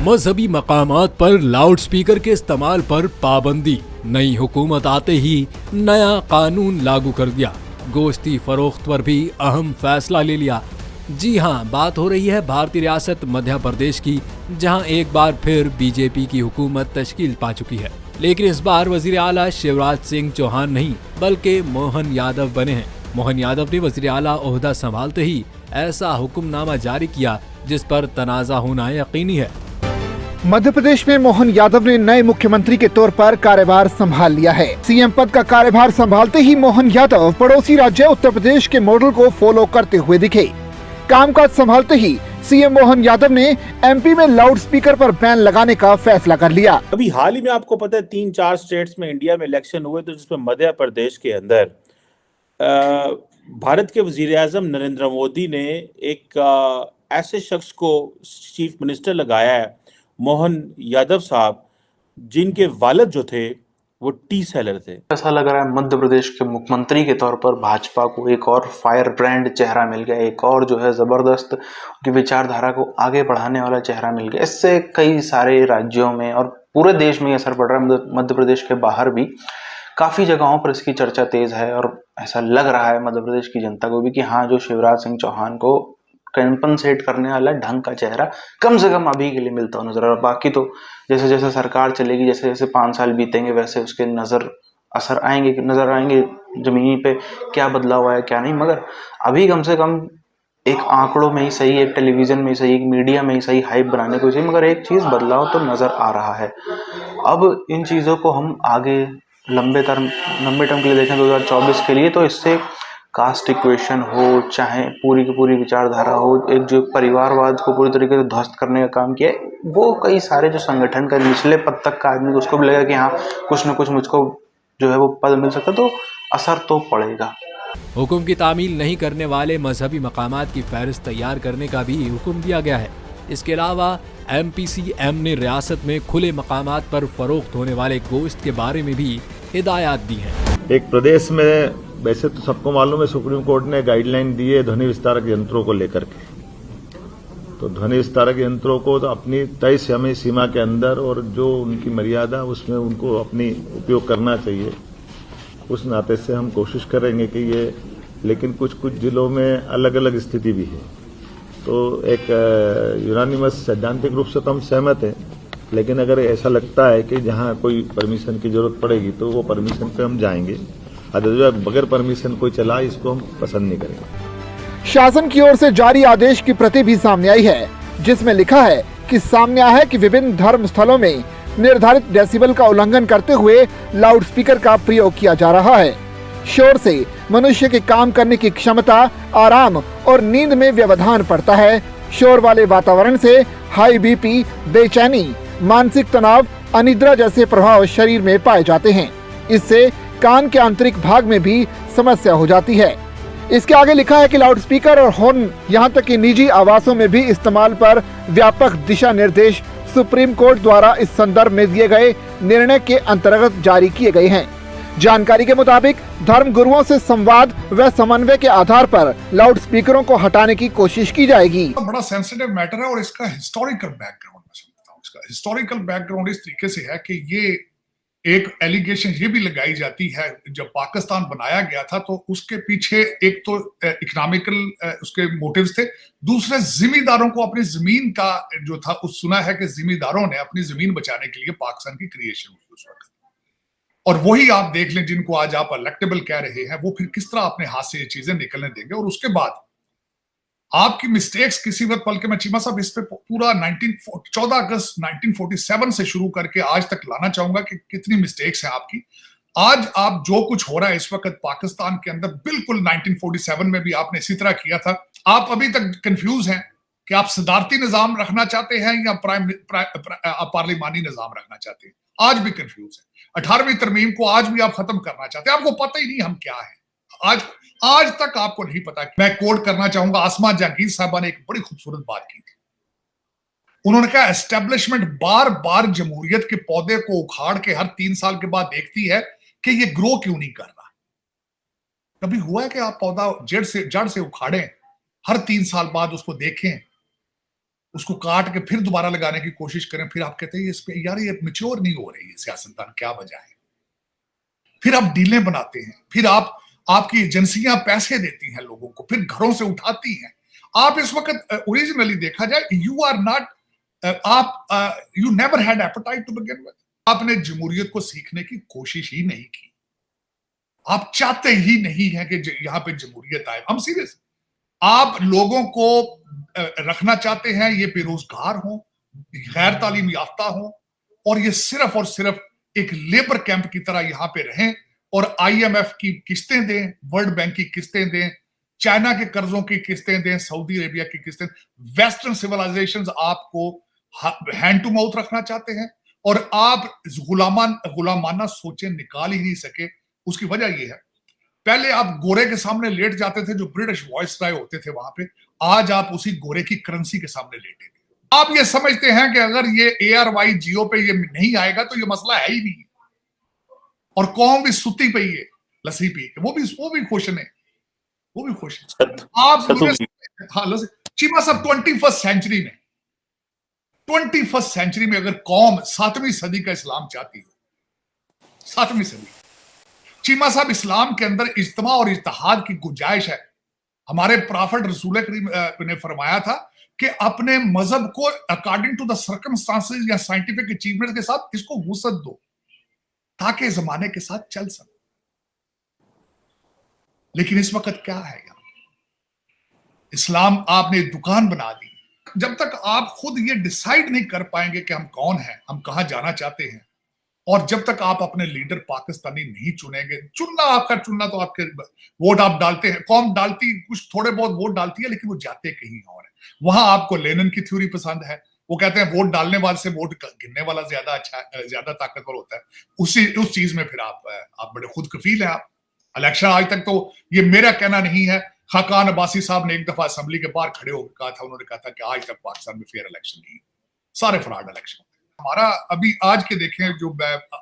मजहबी मकामात पर loud speaker के इस्तेमाल पर पाबंदी। नई हुकूमत आते ही नया कानून लागू कर दिया। गोश्ती फरोख्त पर भी अहम फैसला ले लिया। जी हां, बात हो रही है भारतीय रियासत मध्य प्रदेश की, जहां एक बार फिर बीजेपी की हुकूमत तश्कील पा चुकी है। लेकिन इस बार वजीर आला शिवराज सिंह चौहान नहीं बल्कि मोहन यादव बने हैं। मोहन यादव ने वजीर आला ओहदा संभालते ही ऐसा हुक्मनामा जारी किया जिस पर तनाजा होना यकीनी है। मध्य प्रदेश में मोहन यादव ने नए मुख्यमंत्री के तौर पर कार्यभार संभाल लिया है। सीएम पद का कार्यभार संभालते ही मोहन यादव पड़ोसी राज्य उत्तर प्रदेश के मॉडल को फॉलो करते हुए दिखे। कामकाज संभालते ही सीएम मोहन यादव ने एमपी में लाउड स्पीकर पर बैन लगाने का फैसला कर लिया। अभी हाल ही में आपको पता है 3-4 स्टेट्स में इंडिया में इलेक्शन हुए, तो जिसमें मध्य प्रदेश के अंदर भारत के वजीर आजम नरेंद्र मोदी ने एक ऐसे शख्स को चीफ मिनिस्टर लगाया है, मोहन यादव साहब, जिनके वालिद जो थे वो टी सेलर थे। ऐसा लग रहा है मध्य प्रदेश के मुख्यमंत्री के तौर पर भाजपा को एक और फायर ब्रांड चेहरा मिल गया, एक और जो है जबरदस्त उनकी विचारधारा को आगे बढ़ाने वाला चेहरा मिल गया। इससे कई सारे राज्यों में और पूरे देश में असर पड़ रहा है। मध्य प्रदेश के बाहर भी काफी जगहों पर इसकी चर्चा तेज है और ऐसा लग रहा है मध्य प्रदेश की जनता को भी कि हाँ, जो शिवराज सिंह चौहान को कंपनसेट करने वाला ढंग का चेहरा कम से कम अभी के लिए मिलता हुआ नजर आ रहा है। बाकी तो जैसे जैसे सरकार चलेगी, जैसे जैसे 5 साल बीतेंगे, वैसे उसके नजर आएंगे जमीनी पे क्या बदलाव आया क्या नहीं। मगर अभी कम से कम एक आंकड़ों में ही सही, एक टेलीविजन में ही सही, एक मीडिया में ही सही, हाइप बनाने को सही, मगर एक चीज बदलाव तो नजर आ रहा है। अब इन चीजों को हम आगे लंबे टर्म के लिए देखें 2024 के लिए, तो इससे कास्ट इक्वेशन हो, चाहे पूरी की पूरी विचारधारा हो, एक जो परिवारवाद को पूरी तरीके से ध्वस्त करने का काम किया है, वो कई सारे जो संगठन का निचले पद तक का आदमी उसको भी लगेगा कि हाँ, कुछ न कुछ मुझको जो है वो पद मिल सकता, तो असर तो पड़ेगा। हुक्म की तामील नहीं करने वाले मजहबी मकामात की फहरिस्त तैयार करने का भी हुक्म दिया गया है। इसके अलावा MPCM ने रियासत में खुले मकामात पर फरोख्त होने वाले गोश्त के बारे में भी हिदायत दी है। एक प्रदेश में वैसे तो सबको मालूम है, सुप्रीम कोर्ट ने गाइडलाइन दी है ध्वनि विस्तारक यंत्रों को लेकर के। तो ध्वनि विस्तारक यंत्रों को तो अपनी तय समय सीमा के अंदर और जो उनकी मर्यादा उसमें उनको अपनी उपयोग करना चाहिए। उस नाते से हम कोशिश करेंगे कि ये, लेकिन कुछ कुछ जिलों में अलग अलग स्थिति भी है। तो एक यूनानिमस सैद्धांतिक रूप से तो हम सहमत हैं, लेकिन अगर ऐसा लगता है कि जहां कोई परमिशन की जरूरत पड़ेगी तो वो परमिशन पे हम जाएंगे। बगैर परमिशन कोई चला, इसको हम पसंद नहीं करेंगे। शासन की ओर से जारी आदेश की प्रति भी सामने आई है, जिसमें लिखा है कि विभिन्न धर्म स्थलों में निर्धारित डेसिबल का उल्लंघन करते हुए लाउड स्पीकर का प्रयोग किया जा रहा है। शोर से मनुष्य के काम करने की क्षमता, आराम और नींद में व्यवधान पड़ता है। शोर वाले वातावरण से हाई BP, बेचैनी, मानसिक तनाव, अनिद्रा जैसे प्रभाव शरीर में पाए जाते हैं। इससे कान के आंतरिक भाग में भी समस्या हो जाती है। इसके आगे लिखा है कि लाउड स्पीकर और हॉर्न, यहाँ तक कि निजी आवासों में भी इस्तेमाल पर व्यापक दिशा निर्देश सुप्रीम कोर्ट द्वारा इस संदर्भ में दिए गए निर्णय के अंतर्गत जारी किए गए हैं। जानकारी के मुताबिक धर्म गुरुओं से संवाद व समन्वय के आधार पर लाउड स्पीकरों को हटाने की कोशिश की जाएगी। बड़ा सेंसिटिव मैटर है और इसका हिस्टोरिकल बैकग्राउंड मैं समझता हूँ। इसका हिस्टोरिकल बैकग्राउंड इस तरीके से है कि ये एक एलिगेशन ये भी लगाई जाती है, जब पाकिस्तान बनाया गया था तो उसके पीछे एक तो इकोनॉमिकल उसके मोटिव्स थे, दूसरे जिम्मेदारों को अपनी जमीन का जो था उस सुना है कि जिम्मेदारों ने अपनी जमीन बचाने के लिए पाकिस्तान की क्रिएशन हुई उस वक्त। और वही आप देख लें जिनको आज आप इलेक्टेबल कह रहे हैं, वो फिर किस तरह अपने हाथ से ये चीजें निकलने देंगे। और उसके बाद आपकी मिस्टेक्स किसी वक्त, बल्कि मैं चीमा साहब इस पे पूरा 14 अगस्त 1947 से शुरू करके आज तक लाना चाहूंगा कि कितनी मिस्टेक्स हैं आपकी। आज आप जो कुछ हो रहा है इस वक्त पाकिस्तान के अंदर, बिल्कुल 1947 में भी आपने इसी तरह किया था। आप अभी तक कंफ्यूज हैं कि आप सदारती निजाम रखना चाहते हैं या पार्लिमानी निजाम रखना चाहते हैं। आज भी कंफ्यूज है। 18वीं तरमीम को आज भी आप खत्म करना चाहते हैं। आपको पता ही नहीं हम क्या है। आज तक आपको नहीं पता। मैं कोट करना चाहूंगा, आसमा जहांगीर साहबा ने एक बड़ी खूबसूरत बात की थी। उन्होंने कहा एस्टेब्लिशमेंट बार बार जमहूरियत के पौधे को उखाड़ के हर 3 साल के बाद देखती है कि ये ग्रो क्यों नहीं कर रहा। कभी हुआ है कि आप पौधा जड़ से उखाड़ें, हर 3 साल बाद उसको देखें उसको काट के फिर दोबारा लगाने की कोशिश करें, फिर आप कहते हैं इस पे यार ये मैच्योर नहीं हो रही है सियासतदान, क्या वजह है? फिर आप डीलें बनाते हैं, फिर आपकी एजेंसियां पैसे देती हैं लोगों को, फिर घरों से उठाती हैं। आप इस वक्त ओरिजिनली देखा जाए, you are not you never had appetite to begin with. आपने जमहूरियत को सीखने की कोशिश ही नहीं की, आप चाहते ही नहीं है कि यहां पे जमहूरियत आए। हम सीरियस, आप लोगों को रखना चाहते हैं ये बेरोजगार हो, गैर तालीम याफ्ता हो, और ये सिर्फ और सिर्फ एक लेबर कैंप की तरह यहां पे रहें और IMF की किस्तें दें, वर्ल्ड बैंक की किस्तें दें, चाइना के कर्जों की किस्तें दें, सऊदी अरेबिया की किस्तें। वेस्टर्न सिविलाइजेशंस आपको हैंड टू माउथ रखना चाहते हैं और आप गुलामाना सोचें निकाल ही नहीं सके। उसकी वजह यह है, पहले आप गोरे के सामने लेट जाते थे जो ब्रिटिश वॉइस राय होते थे वहां पे, आज आप उसी गोरे की करेंसी के सामने लेटे थे। आप ये समझते हैं कि अगर ये ARY जियो पे ये नहीं आएगा तो ये मसला है ही नहीं, और कौम भी सुती पई है लस्सी पी के, वो भी खुश है, वो भी खुश है। आप हाँ, चीमा साहब 21st सेंचुरी में अगर कौम 7वीं सदी का इस्लाम चाहती हो, 7वीं सदी, चीमा साहब इस्लाम के अंदर इज्तिमा और इत्तेहाद की गुंजाइश है। हमारे प्रॉफिट रसूल करीम ने फरमाया था कि अपने मजहब को अकॉर्डिंग टू द सर्कमस्टांसेस या साइंटिफिक अचीवमेंट के साथ इसको वुसअत दो ताकि जमाने के साथ चल सके। लेकिन इस वक्त क्या है यार, इस्लाम आपने दुकान बना दी। जब तक आप खुद ये डिसाइड नहीं कर पाएंगे कि हम कौन हैं, हम कहां जाना चाहते हैं, और जब तक आप अपने लीडर पाकिस्तानी नहीं चुनेंगे, चुनना तो आपके वोट आप डालते हैं, कौम डालती, कुछ थोड़े बहुत वोट डालती है, लेकिन वो जाते कहीं और है। वहां आपको लेनिन की थ्योरी पसंद है, वो कहते हैं वोट डालने वाले से वोट गिनने वाला ज्यादा ताकतवर होता है। उस चीज में फिर आप बड़े खुद कफील हैं। आप इलेक्शन आज तक, तो ये मेरा कहना नहीं है, खाकान अब्बासी साहब ने एक दफा असेंबली के बाहर खड़े होकर कहा था, उन्होंने कहा था कि आज तक पाकिस्तान में फेयर इलेक्शन नहीं, सारे फ्रॉड इलेक्शन। हमारा अभी आज के देखें, जो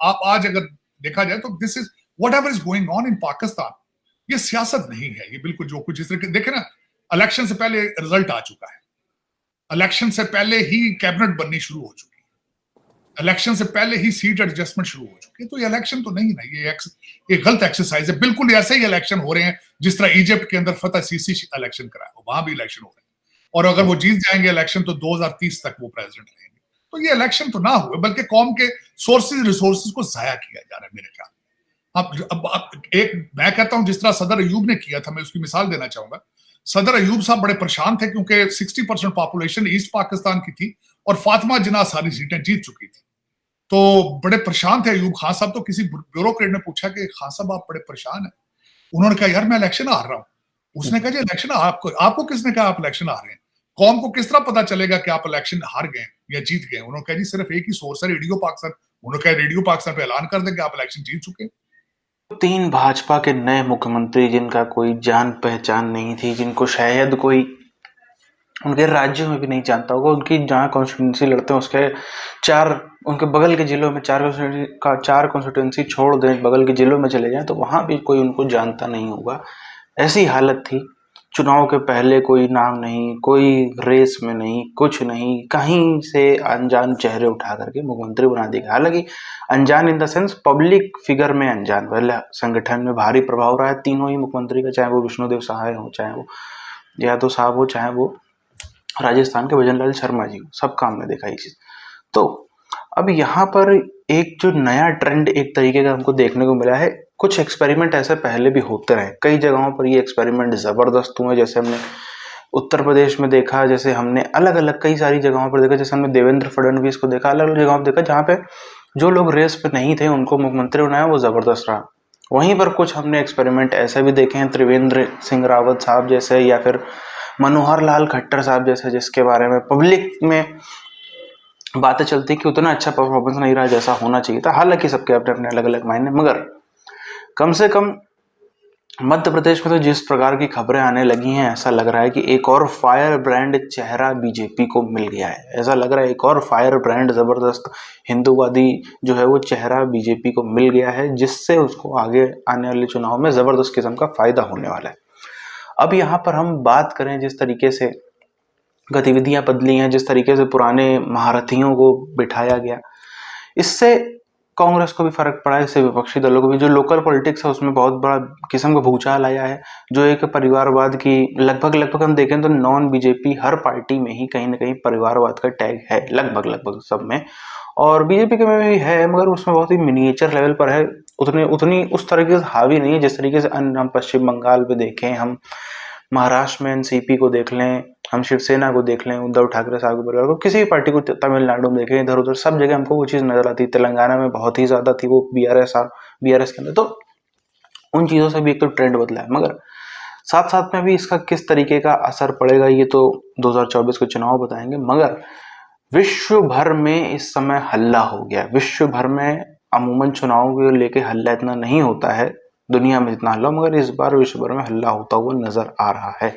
आप आज अगर देखा जाए तो this is what ever is going on in Pakistan, ये सियासत नहीं है, ये बिल्कुल जो कुछ इस तरह देखे ना, इलेक्शन से पहले रिजल्ट आ चुका है, इलेक्शन से पहले ही कैबिनेट बननी शुरू हो चुकी है, इलेक्शन से पहले ही सीट एडजस्टमेंट शुरू हो चुकी है। तो ये इलेक्शन तो नहीं ना, ये गलत एक्सरसाइज है। बिल्कुल ऐसे ही इलेक्शन हो रहे हैं जिस तरह इजिप्ट के अंदर फतह सीसी इलेक्शन कराया, वहां भी इलेक्शन हो रहे हैं, और अगर वो जीत जाएंगे इलेक्शन तो 2030 तक वो प्रेसिडेंट रहेंगे। तो ये इलेक्शन तो ना हुए, बल्कि कौम के सोर्सेज रिसोर्सेज को जाया किया जा रहा है मेरे ख्याल। अब एक मैं कहता हूं जिस तरह सदर अयूब ने किया था, मैं उसकी मिसाल देना चाहूंगा। सदर अयूब साहब बड़े परेशान थे क्योंकि 60% पॉपुलेशन ईस्ट पाकिस्तान की थी और फातिमा जिन्ना सारी सीटें जीत चुकी थी, तो बड़े परेशान थे अयूब खान साहब। तो किसी ब्यूरोक्रेट ने पूछा कि खान साहब आप बड़े परेशान हैं? उन्होंने कहा यार मैं इलेक्शन हार रहा हूं। उसने कहा जी इलेक्शन आपको किसने कहा आप इलेक्शन हार रहे हैं? कौम को किस तरह पता चलेगा कि आप इलेक्शन हार गए या जीत गए? उन्होंने कहा जी सिर्फ एक ही सोर्स है, रेडियो पाकिस्तान। उन्होंने कहा रेडियो पाकिस्तान पे ऐलान कर दें कि आप इलेक्शन जीत चुके हैं। 3 भाजपा के नए मुख्यमंत्री जिनका कोई जान पहचान नहीं थी, जिनको शायद कोई उनके राज्य में भी नहीं जानता होगा, उनकी जहाँ कॉन्स्टिट्यूंसी लड़ते हैं उसके 4 उनके बगल के जिलों में 4 कॉन्स्टिट्यूंसी छोड़ दें, बगल के जिलों में चले जाएं तो वहाँ भी कोई उनको जानता नहीं होगा। ऐसी हालत थी। चुनाव के पहले कोई नाम नहीं, कोई रेस में नहीं, कुछ नहीं, कहीं से अनजान चेहरे उठा करके मुख्यमंत्री बना दिया। हालांकि अनजान in the sense public figure में अनजान, पहले संगठन में भारी प्रभाव रहा है तीनों ही मुख्यमंत्री का, चाहे वो विष्णुदेव सहाय हो, चाहे वो यादव साहब हो, चाहे वो राजस्थान के भजनलाल शर्मा जी हो, सब काम में देखा ये चीज। तो अब यहाँ पर एक जो नया ट्रेंड एक तरीके का हमको देखने को मिला है। कुछ एक्सपेरिमेंट ऐसे पहले भी होते रहे, कई जगहों पर ये एक्सपेरिमेंट जबरदस्त हुए, जैसे हमने उत्तर प्रदेश में देखा, जैसे हमने अलग अलग कई सारी जगहों पर देखा, जैसे हमने देवेंद्र फडणवीस को देखा, अलग अलग जगहों पर देखा जहाँ पे जो लोग रेस पे नहीं थे उनको मुख्यमंत्री बनाया, वो जबरदस्त रहा। वहीं पर कुछ हमने एक्सपेरिमेंट ऐसे भी देखे हैं, त्रिवेंद्र सिंह रावत साहब जैसे, या फिर मनोहर लाल खट्टर साहब जैसे, जिसके बारे में पब्लिक में बातें चलती कि उतना अच्छा परफॉर्मेंस नहीं रहा जैसा होना चाहिए था। हालांकि सबके अपने अपने अलग अलग मायने, मगर कम से कम मध्य प्रदेश में तो जिस प्रकार की खबरें आने लगी हैं, ऐसा लग रहा है कि एक और फायर ब्रांड चेहरा बीजेपी को मिल गया है। ऐसा लग रहा है एक और फायर ब्रांड जबरदस्त हिंदूवादी जो है वो चेहरा बीजेपी को मिल गया है, जिससे उसको आगे आने वाले चुनाव में जबरदस्त किस्म का फायदा होने वाला है। अब यहाँ पर हम बात करें जिस तरीके से गतिविधियां बदली हैं, जिस तरीके से पुराने महारथियों को बिठाया गया, इससे कांग्रेस को भी फर्क पड़ा है, इससे विपक्षी दलों को भी। जो लोकल पॉलिटिक्स है उसमें बहुत बड़ा किस्म का भूचाल आया है, जो एक परिवारवाद की लगभग हम देखें तो नॉन बीजेपी हर पार्टी में ही कहीं ना कहीं परिवारवाद का टैग है, लगभग सब में, और बीजेपी के में भी है, मगर उसमें बहुत ही मिनिएचर लेवल पर है, उतनी उस तरीके से हावी नहीं है जिस तरीके से अन्य हम पश्चिम बंगाल में देखें, हम महाराष्ट्र में एनसीपी को देख लें, हम शिवसेना को देख लें, उद्धव ठाकरे साहब के परिवार को, किसी भी पार्टी को तमिलनाडु में देखें, इधर उधर सब जगह हमको वो चीज़ नजर आती। तेलंगाना में बहुत ही ज़्यादा थी वो बीआरएस के अंदर। तो उन चीज़ों से भी एक तो ट्रेंड बदला है, मगर साथ साथ में भी इसका किस तरीके का असर पड़ेगा ये तो 2024 के चुनाव बताएंगे। मगर विश्व भर में इस समय हल्ला हो गया। विश्व भर में अमूमन चुनाव को लेके हल्ला इतना नहीं होता है दुनिया में जितना हल्ला, मगर इस बार विश्व भर में हल्ला होता हुआ नजर आ रहा है।